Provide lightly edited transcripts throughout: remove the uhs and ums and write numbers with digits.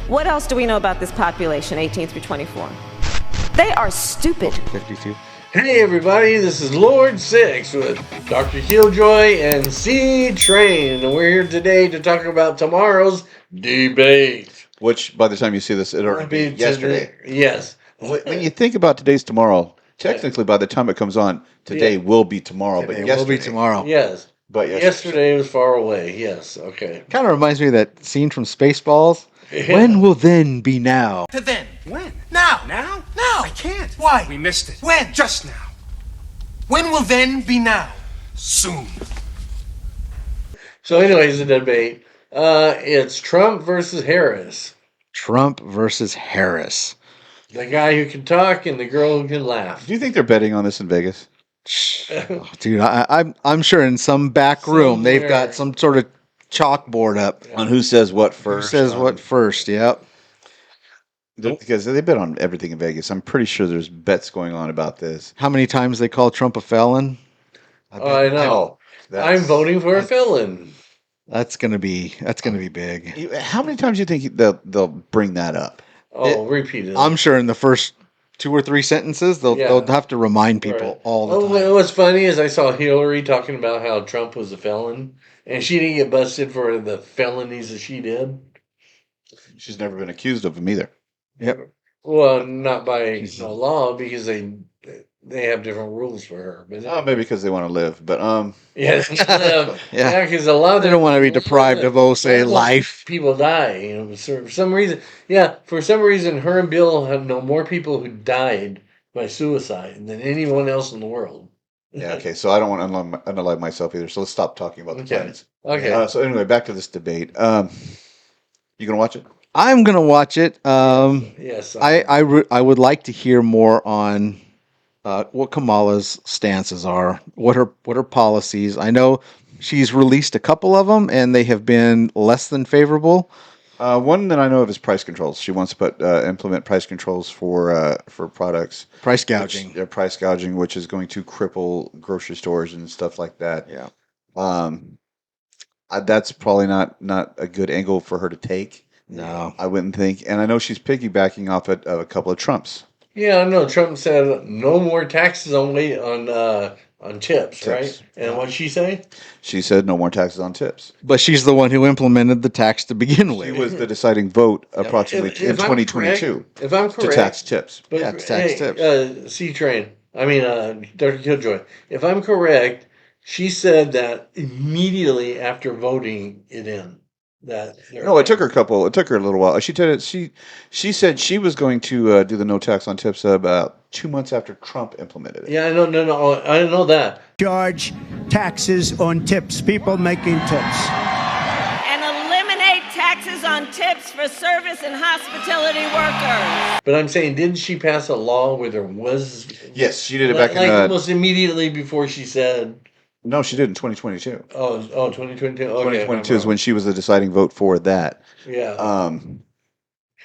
What else do we know about this population, 18 through 24? They are stupid. 52. Hey everybody, this is Lord Six with Dr. Killjoy and C-Train, and we're here today to talk about tomorrow's debate. Which, by the time you see this, it'll already be yesterday. Yes. When you think about today's tomorrow, technically, by the time it comes on, today will be tomorrow. But It will be tomorrow. Yes. But yesterday was far away. Yes. Okay. Kind of reminds me of that scene from Spaceballs. Yeah. When will then be now? To then. When? Now. Now? Now. I can't. Why? We missed it. When? Just now. When will then be now? Soon. So anyways, the debate. It's Trump versus Harris. Trump versus Harris. The guy who can talk and the girl who can laugh. Do you think they're betting on this in Vegas? Dude, I'm sure in some back room they've got some sort of chalkboard up On who says what first? Who says what first? Yep. Because they bet on everything in Vegas. I'm pretty sure there's bets going on about this. How many times they call Trump a felon? I know. I'm voting for a felon. That's gonna be big. How many times do you think they'll bring that up? Repeat it. I'm sure in the first 2 or 3 sentences they'll have to remind people all the time. What's funny is I saw Hillary talking about how Trump was a felon, and she didn't get busted for the felonies that she did. She's never been accused of them either. Yep. Well, not by law, because they have different rules for her. But Maybe because they want to live. But yeah, because a lot of They don't want to be deprived of, life. People die, for some reason. Yeah, for some reason, her and Bill have known more people who died by suicide than anyone else in the world. yeah, okay. So I don't want to unalive myself either. So let's stop talking about the plans. Okay. So anyway, back to this debate. You gonna watch it? I'm gonna watch it. Yes. I would like to hear more on what Kamala's stances are, what her policies. I know she's released a couple of them, and they have been less than favorable. One that I know of is price controls. She wants to implement price controls for products. Price gouging. Price gouging, which is going to cripple grocery stores and stuff like that. Yeah. That's probably not a good angle for her to take. No, I wouldn't think. And I know she's piggybacking off at a couple of Trumps. Yeah, I know. Trump said no more taxes on tips, right? And what'd she say? She said no more taxes on tips. but she's the one who implemented the tax to begin with. She was the deciding vote approximately in 2022 if I'm correct, to tax tips. But, Yeah, to tax tips. C-Train. I mean, Dr. Killjoy. If I'm correct, she said that immediately after voting it in. No, it took her a little while. She said she was going to do the no tax on tips about 2 months after Trump implemented it. Yeah, I didn't know that. Charge taxes on tips, people making tips. And eliminate taxes on tips for service and hospitality workers. But I'm saying, didn't she pass a law where there was? Yes, she did it back in almost immediately before she said. No, she did in 2022. Oh, 2022. Okay, 2022 is when she was the deciding vote for that. Yeah.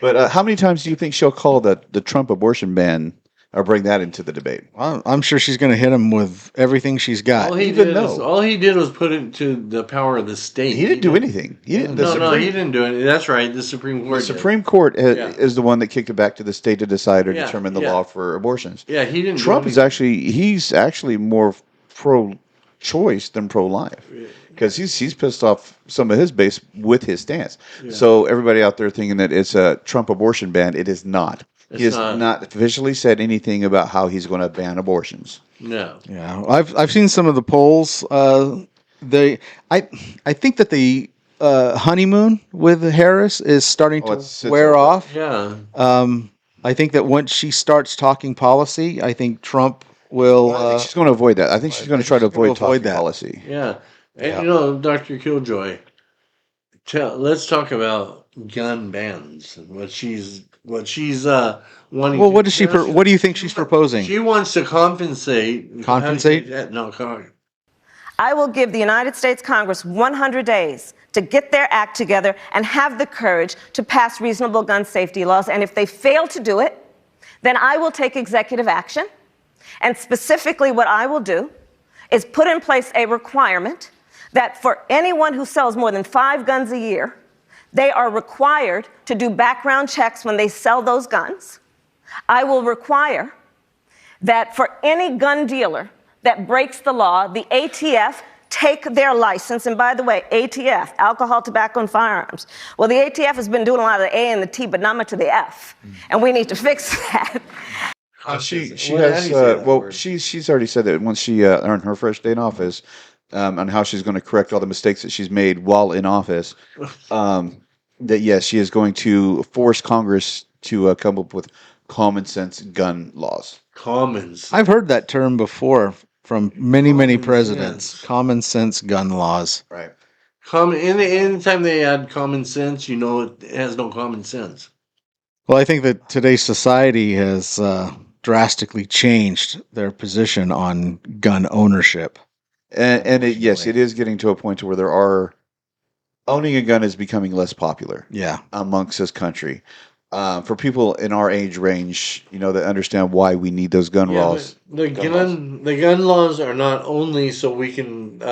But how many times do you think she'll call the Trump abortion ban or bring that into the debate? I'm sure she's going to hit him with everything she's got. All he did was put it to the power of the state. He didn't do anything. He didn't. No, he didn't do anything. That's right. The Supreme Court. The Supreme Court is the one that kicked it back to the state to decide or determine the law for abortions. Yeah, he didn't. Trump is actually more pro-choice than pro-life because he's pissed off some of his base with his stance. Yeah. So everybody out there thinking that it's a Trump abortion ban, it is not. He has not officially said anything about how he's going to ban abortions. No. Yeah, I've seen some of the polls. I think that the honeymoon with Harris is starting to wear off. Yeah. I think that once she starts talking policy, I think Trump will. I think she's going to avoid that. I think she's going to try to avoid talking policy. Yeah. And Dr. Killjoy, let's talk about gun bans and what she's wanting. Well, what do you think she's proposing? She wants to compensate. Compensate? I will give the United States Congress 100 days to get their act together and have the courage to pass reasonable gun safety laws. And if they fail to do it, then I will take executive action. And specifically what I will do is put in place a requirement that for anyone who sells more than 5 guns a year, They are required to do background checks when they sell those guns. I will require that for any gun dealer that breaks the law, the ATF take their license. And by the way, ATF, alcohol, tobacco, and firearms. Well, the ATF has been doing a lot of the A and the T, but not much of the F. And we need to fix that. She Well, how has do you say that well word? she's already said that once she earned her first day in office, on how she's going to correct all the mistakes that she's made while in office. That yes, she is going to force Congress to come up with common sense gun laws. Commons. I've heard that term before from many Common presidents. sense. Common sense gun laws. Right. Anytime they add common sense, you know it has no common sense. Well, I think that today's society has drastically changed their position on gun ownership. And yes, it is getting to a point to where there are owning a gun is becoming less popular. Yeah. Amongst this country. For people in our age range, that understand why we need those gun laws. The gun laws are not only so we can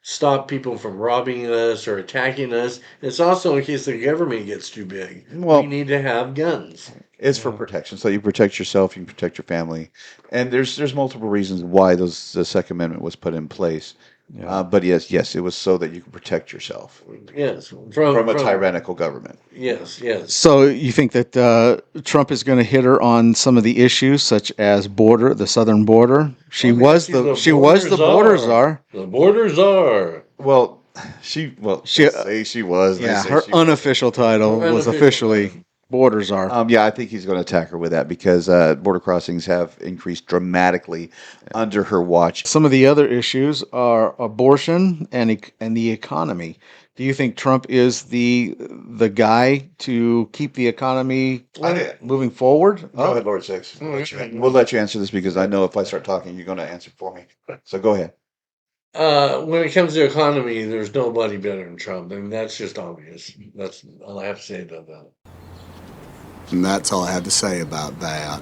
stop people from robbing us or attacking us. It's also in case the government gets too big. Well, we need to have guns. It's for protection, so you protect yourself, you can protect your family, and there's multiple reasons why the Second Amendment was put in place. But yes, it was so that you can protect yourself Yes, from a tyrannical government. Yes. So you think that Trump is going to hit her on some of the issues, such as the southern border? She was the border czar. The border czar. Well, she say she was. Yeah, say her she unofficial title was officially border czar. Yeah, I think he's going to attack her with that because border crossings have increased dramatically under her watch. Some of the other issues are abortion and the economy. Do you think Trump is the guy to keep the economy moving forward? Go ahead, Lord Six. We'll let you answer this because I know if I start talking, you're going to answer for me. So go ahead. When it comes to economy, there's nobody better than Trump. I mean, that's just obvious. That's all I have to say about that. And that's all I have to say about that.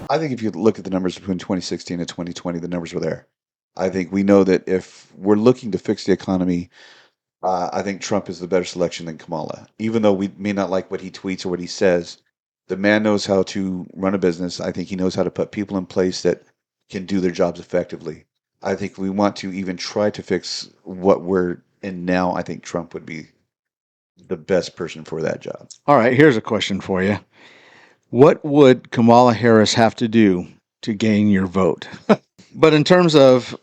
I think if you look at the numbers between 2016 and 2020, the numbers were there. I think we know that if we're looking to fix the economy, I think Trump is the better selection than Kamala. Even though we may not like what he tweets or what he says, the man knows how to run a business. I think he knows how to put people in place that can do their jobs effectively. I think we want to even try to fix what we're in now. I think Trump would be the best person for that job. All right, here's a question for you. What would Kamala Harris have to do to gain your vote? But in terms of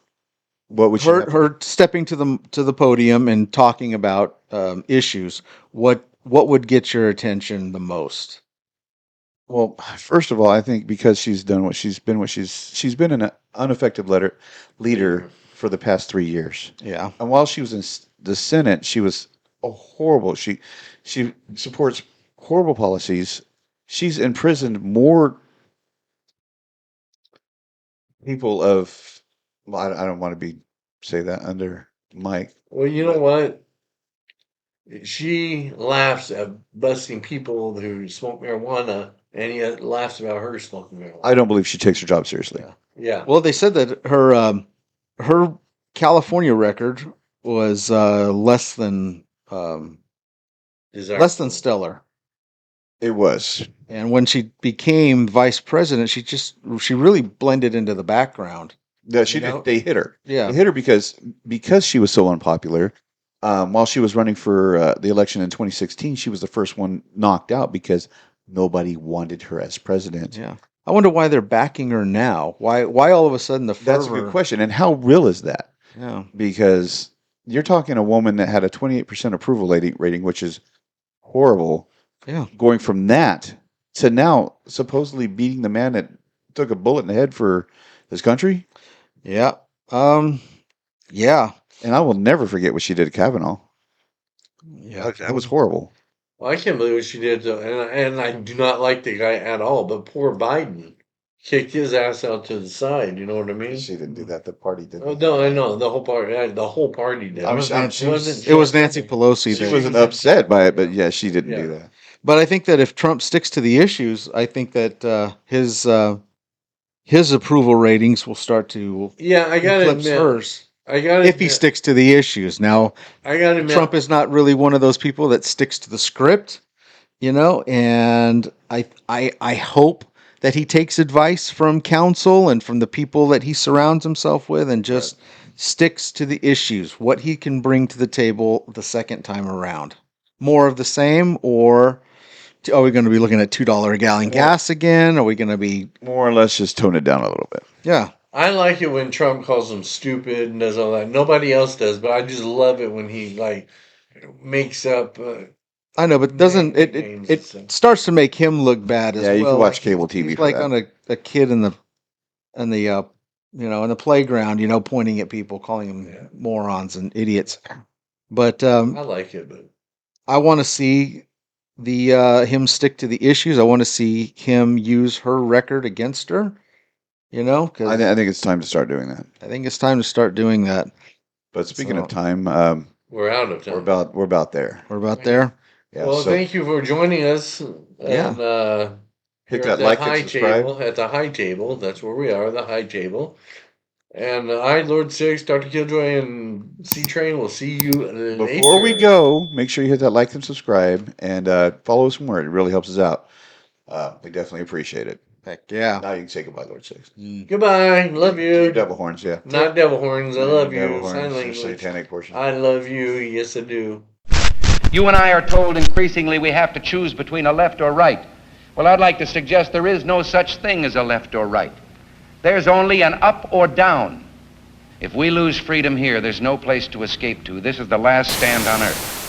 what would her stepping to the podium and talking about issues, what would get your attention the most? Well, first of all, I think because she's been an ineffective leader for the past 3 years. Yeah. And while she was in the Senate, she was horrible. She supports horrible policies. She's imprisoned more people of. Well, I don't want to say that under Mike. Well, you know what? She laughs at busting people who smoke marijuana, and he laughs about her smoking marijuana. I don't believe she takes her job seriously. Yeah. Well, they said that her California record was less than stellar. It was. And when she became vice president, she really blended into the background. Yeah, she did. They hit her. Yeah, they hit her because she was so unpopular. While she was running for the election in 2016, she was the first one knocked out because nobody wanted her as president. Yeah, I wonder why they're backing her now. Why all of a sudden the fervor? That's a good question. And how real is that? Yeah, because you're talking a woman that had a 28% approval rating, which is horrible. Yeah, going from that to now supposedly beating the man that took a bullet in the head for this country. Yeah. Yeah. And I will never forget what she did to Kavanaugh. Yeah. That was horrible. Well, I can't believe what she did. And I do not like the guy at all. But poor Biden kicked his ass out to the side. You know what I mean? She didn't do that. The party did. Oh, no, I know. The whole party did. It was Nancy Pelosi. She wasn't upset by it, but yeah, she didn't do that. But I think that if Trump sticks to the issues, I think that his approval ratings will start to I gotta admit, hers. I got if he sticks to the issues. Now, I got to Trump is not really one of those people that sticks to the script, and I hope that he takes advice from counsel and from the people that he surrounds himself with and just sticks to the issues, what he can bring to the table the second time around. More of the same, or are we going to be looking at $2 a gallon gas again? Are we going to be More or less just tone it down a little bit. Yeah. I like it when Trump calls them stupid and does all that. Nobody else does, but I just love it when he makes up. I know, but doesn't it? Names It and stuff. starts to make him look bad as Yeah, well. you can watch cable TV He's for like that. on a kid in the in the playground, pointing at people, calling them morons and idiots. But I like it, but I want to see him stick to the issues. I want to see him use her record against her. Because I think it's time to start doing that. I think it's time to start doing that. But speaking of So- time, we're out of time. we're about there. We're about there. Yeah, Well, so thank you for joining us. Yeah. And, hit here that at the like and high subscribe. table, at the high table. That's where we are, the high table. And I, Lord Six, Dr. Killjoy, and C Train will see you later. Before we go, make sure you hit that like and subscribe and follow us more. It really helps us out. We definitely appreciate it. Heck yeah. Now you can say goodbye, Lord Six. Goodbye. Love you. Your devil horns, yeah. Not devil horns. I love you. Devil Sign horns, your language. satanic portion. I love you. Yes, I do. You and I are told increasingly we have to choose between a left or right. Well, I'd like to suggest there is no such thing as a left or right. There's only an up or down. If we lose freedom here, there's no place to escape to. This is the last stand on earth.